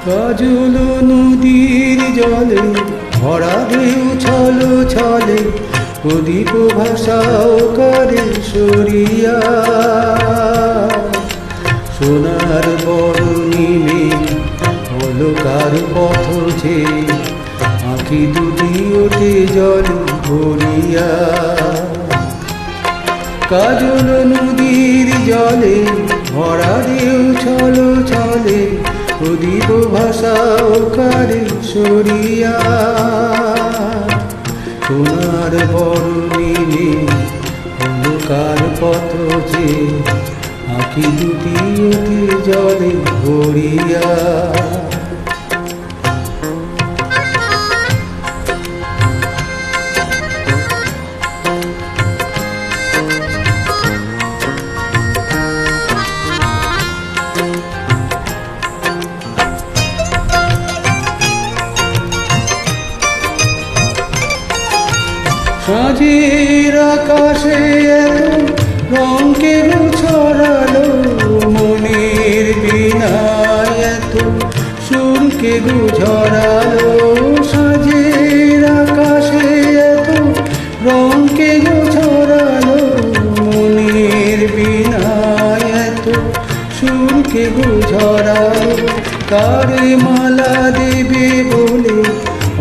কাজল নদীর জলে ভরা ঢেউ ছলো ছলে প্রদীপ ভাষাও করে সরিয়া সোনার বরণিমে হলো কার পথ যে আঁখি দুটি ওঠে জল ভরিয়া কাজল নদীর জলে ভরা ঢেউ ছলো ছলে প্রদীপ ভাষাও করে সরিয়া সোনার বরণিমে হলো কার পথ যে আঁখি দুটি ওঠে জলে ভরিয়া সাঁঝের আকাশে এত রং কেন ছড়ালো মনের বীণায় এত সুর কেন ঝরালো সাঁঝের আকাশে এত রং কেন ছড়ালো মনের বীণায় এত সুর কেন ঝরালো কারে মালা দেবে বলে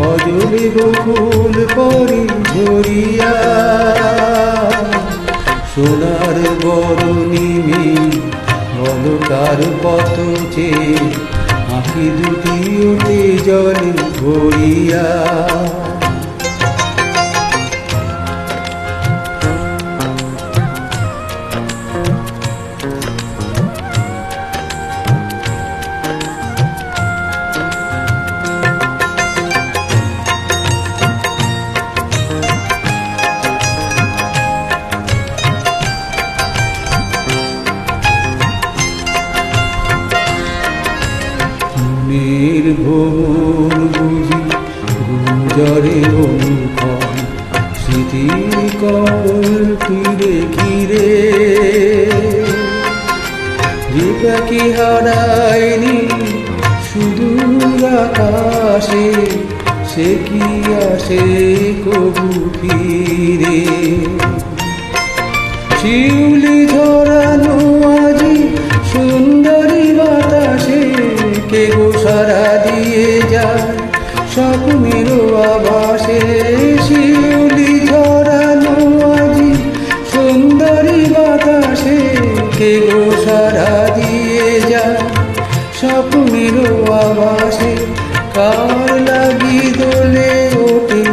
অজলে বকুল পরি ঝরিয়া সোনার বরণিমে বলো কার পথ যে আঁখি দুটি ওঠে জলে ভরিয়া ভ্রমণ বুঝি গুঞ্জরে অনুক্ষণ স্মৃতির কল তীরে ঘিরে যে পাখি হারায়নি সুদূর আকাশে সে কি আসে কবু ফিরে শিউলি ঝরানো আজি সুন্দরী বাতাসে কে গো সারা দিয়ে যায় স্বপ্নের আভাসে শিউলি ঝরানো আজি সুন্দরী বাতাসে কে গো সারা দিয়ে যায় স্বপ্নের আভাসে কার লাগি দোলে ওঠে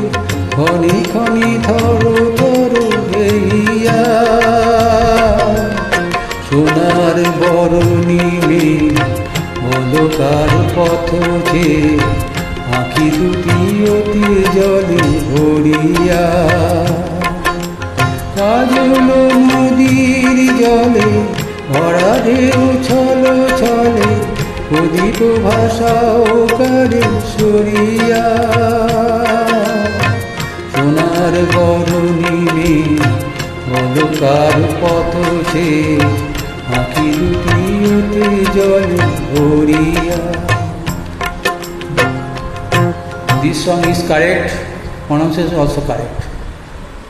ক্ষণে ক্ষণে থর থর হইয়া সোনার বরণিমে বলো কার পথ যে আঁখি দুটি অতি জলে ভরিয়া কাজল নদীর জলে ভরা ঢেউ ছলো ছলে প্রদীপ ভাষাও করে সরিয়া সোনার বরণিমে বলো কার পথ যে আঁখি দুটি ওঠে জলে ভরিয়া This song is correct, pronunciation is also correct.